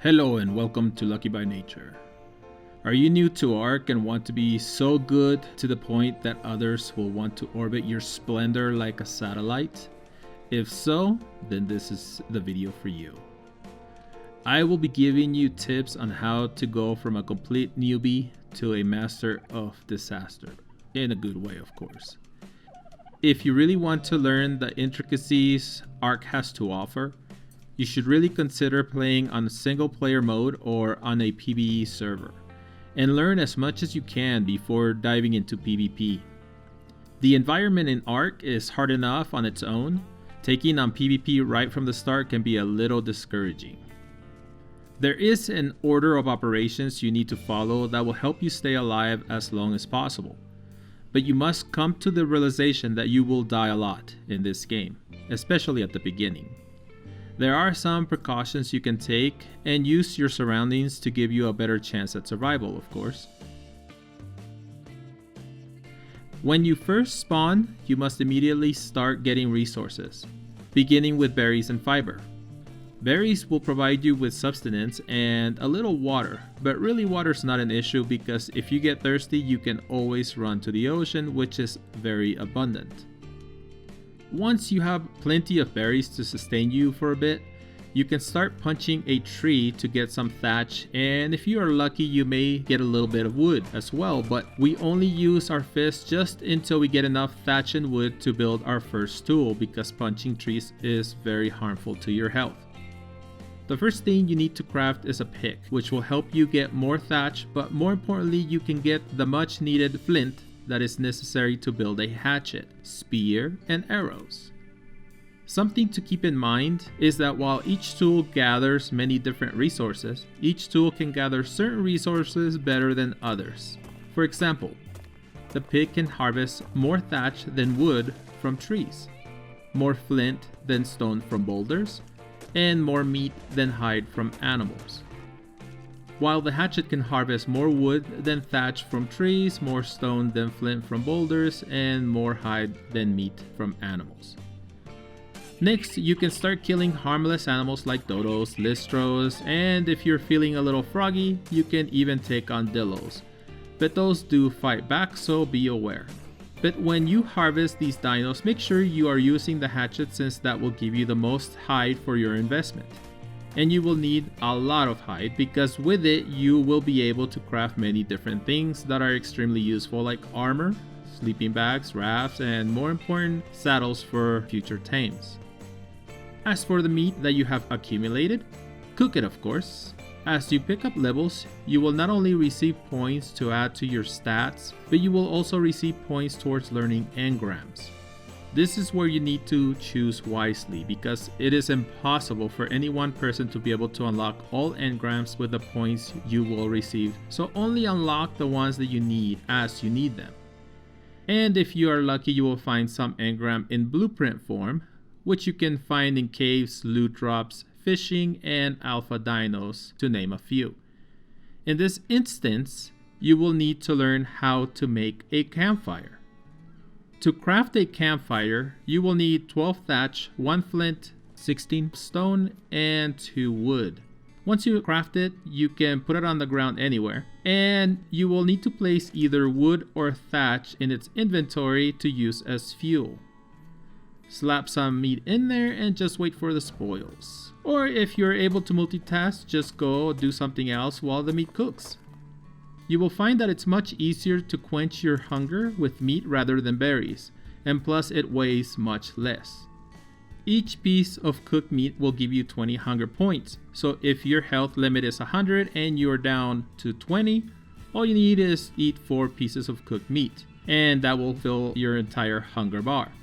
Hello and welcome to Lucky by Nature. Are you new to Ark and want to be so good to the point that others will want to orbit your splendor like a satellite? If so, then this is the video for you. I will be giving you tips on how to go from a complete newbie to a master of disaster. In a good way, of course. If you really want to learn the intricacies Ark has to offer, you should really consider playing on a single player mode or on a PvE server, and learn as much as you can before diving into PvP. The environment in Ark is hard enough on its own. Taking on PvP right from the start can be a little discouraging. There is an order of operations you need to follow that will help you stay alive as long as possible. But you must come to the realization that you will die a lot in this game, especially at the beginning. There are some precautions you can take and use your surroundings to give you a better chance at survival, of course. When you first spawn, you must immediately start getting resources, beginning with berries and fiber. Berries will provide you with sustenance and a little water, but really water's not an issue because if you get thirsty, you can always run to the ocean, which is very abundant. Once you have plenty of berries to sustain you for a bit, you can start punching a tree to get some thatch, and if you are lucky you may get a little bit of wood as well, but we only use our fists just until we get enough thatch and wood to build our first tool because punching trees is very harmful to your health. The first thing you need to craft is a pick, which will help you get more thatch, but more importantly you can get the much needed flint that is necessary to build a hatchet, spear, and arrows. Something to keep in mind is that while each tool gathers many different resources, each tool can gather certain resources better than others. For example, the pick can harvest more thatch than wood from trees, more flint than stone from boulders, and more meat than hide from animals. While the hatchet can harvest more wood than thatch from trees, more stone than flint from boulders, and more hide than meat from animals. Next, you can start killing harmless animals like dodos, listros, and if you're feeling a little froggy, you can even take on dillos. But those do fight back, so be aware. But when you harvest these dinos, make sure you are using the hatchet since that will give you the most hide for your investment. And you will need a lot of hide because with it you will be able to craft many different things that are extremely useful like armor, sleeping bags, rafts, and more important, saddles for future tames. As for the meat that you have accumulated, cook it of course. As you pick up levels, you will not only receive points to add to your stats, but you will also receive points towards learning engrams. This is where you need to choose wisely because it is impossible for any one person to be able to unlock all engrams with the points you will receive, so only unlock the ones that you need as you need them. And if you are lucky, you will find some engram in blueprint form, which you can find in caves, loot drops, fishing, and alpha dinos, to name a few. In this instance, you will need to learn how to make a campfire. To craft a campfire, you will need 12 thatch, 1 flint, 16 stone, and 2 wood. Once you craft it, you can put it on the ground anywhere, and you will need to place either wood or thatch in its inventory to use as fuel. Slap some meat in there and just wait for the spoils. Or if you're able to multitask, just go do something else while the meat cooks. You will find that it's much easier to quench your hunger with meat rather than berries, and plus it weighs much less. Each piece of cooked meat will give you 20 hunger points, so if your health limit is 100 and you're down to 20, all you need is eat 4 pieces of cooked meat, and that will fill your entire hunger bar.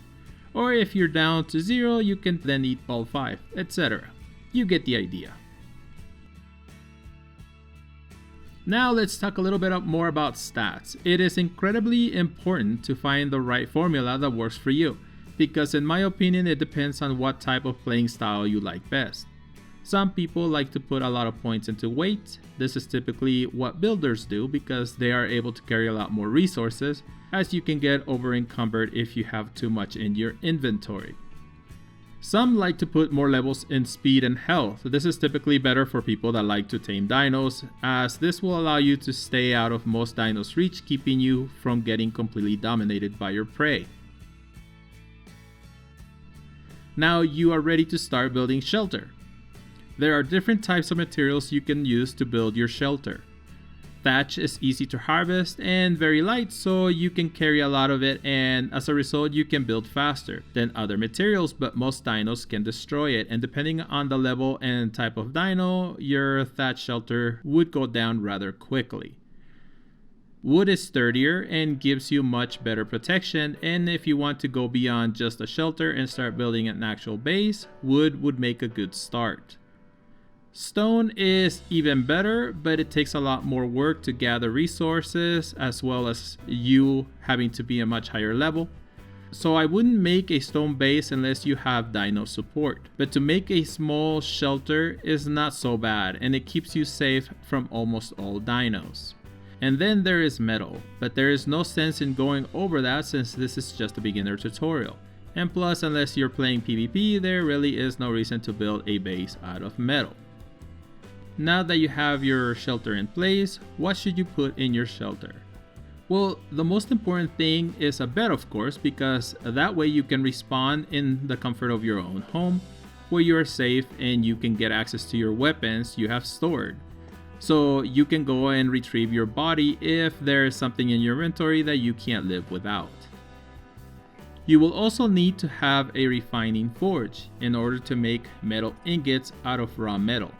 Or if you're down to 0, you can then eat all 5, etc. You get the idea. Now let's talk a little bit more about stats. It is incredibly important to find the right formula that works for you, because in my opinion it depends on what type of playing style you like best. Some people like to put a lot of points into weight. This is typically what builders do because they are able to carry a lot more resources, as you can get over encumbered if you have too much in your inventory. Some like to put more levels in speed and health. This is typically better for people that like to tame dinos, as this will allow you to stay out of most dinos' reach, keeping you from getting completely dominated by your prey. Now you are ready to start building shelter. There are different types of materials you can use to build your shelter. Thatch is easy to harvest and very light, so you can carry a lot of it, and as a result you can build faster than other materials, but most dinos can destroy it, and depending on the level and type of dino, your thatch shelter would go down rather quickly. Wood is sturdier and gives you much better protection, and if you want to go beyond just a shelter and start building an actual base, wood would make a good start. Stone is even better, but it takes a lot more work to gather resources, as well as you having to be a much higher level. So I wouldn't make a stone base unless you have dino support. But to make a small shelter is not so bad, and it keeps you safe from almost all dinos. And then there is metal, but there is no sense in going over that since this is just a beginner tutorial. And plus, unless you're playing PvP, there really is no reason to build a base out of metal. Now that you have your shelter in place, what should you put in your shelter? Well, the most important thing is a bed, of course, because that way you can respawn in the comfort of your own home, where you are safe and you can get access to your weapons you have stored. So you can go and retrieve your body if there is something in your inventory that you can't live without. You will also need to have a refining forge in order to make metal ingots out of raw metal.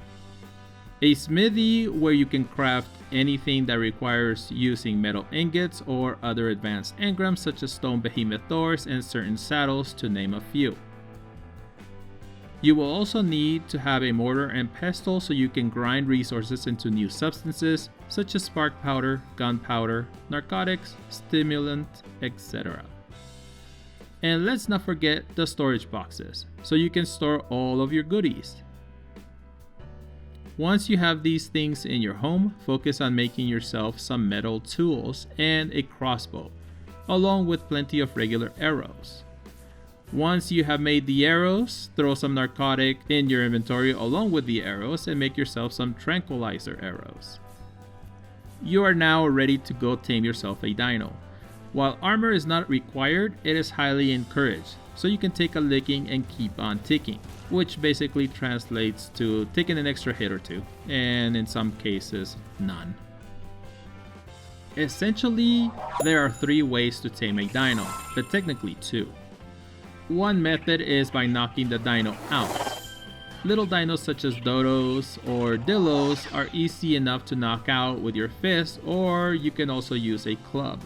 A smithy where you can craft anything that requires using metal ingots or other advanced engrams such as stone behemoth doors and certain saddles, to name a few. You will also need to have a mortar and pestle so you can grind resources into new substances such as spark powder, gunpowder, narcotics, stimulant, etc. And let's not forget the storage boxes so you can store all of your goodies. Once you have these things in your home, focus on making yourself some metal tools and a crossbow, along with plenty of regular arrows. Once you have made the arrows, throw some narcotic in your inventory along with the arrows and make yourself some tranquilizer arrows. You are now ready to go tame yourself a dino. While armor is not required, it is highly encouraged, so you can take a licking and keep on ticking, which basically translates to taking an extra hit or two, and in some cases, none. Essentially, there are 3 ways to tame a dino, but technically 2. One method is by knocking the dino out. Little dinos such as dodos or dillos are easy enough to knock out with your fist, or you can also use a club.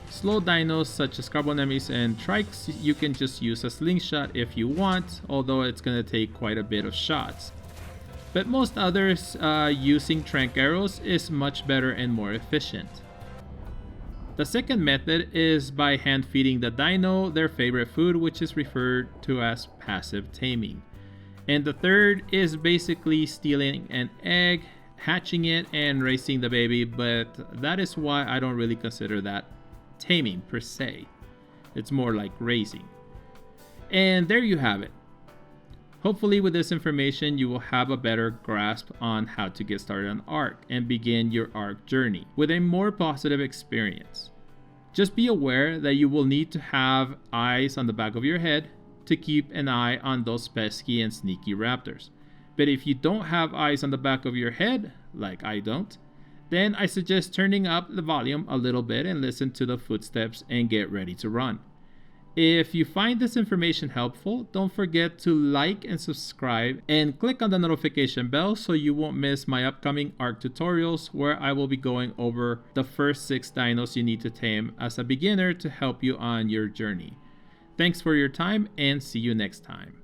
Slow dinos such as carbonemies and trikes, you can just use a slingshot if you want, although it's going to take quite a bit of shots. But most others, using tranq arrows is much better and more efficient. The second method is by hand feeding the dino their favorite food, which is referred to as passive taming. And the third is basically stealing an egg, hatching it, and raising the baby, but that is why I don't really consider that taming per se. It's more like raising. And there you have it. Hopefully with this information you will have a better grasp on how to get started on Ark and begin your Ark journey with a more positive experience. Just be aware that you will need to have eyes on the back of your head to keep an eye on those pesky and sneaky raptors. But if you don't have eyes on the back of your head, like I don't, then I suggest turning up the volume a little bit and listen to the footsteps and get ready to run. If you find this information helpful, don't forget to like and subscribe and click on the notification bell so you won't miss my upcoming Ark tutorials where I will be going over the first 6 dinos you need to tame as a beginner to help you on your journey. Thanks for your time and see you next time.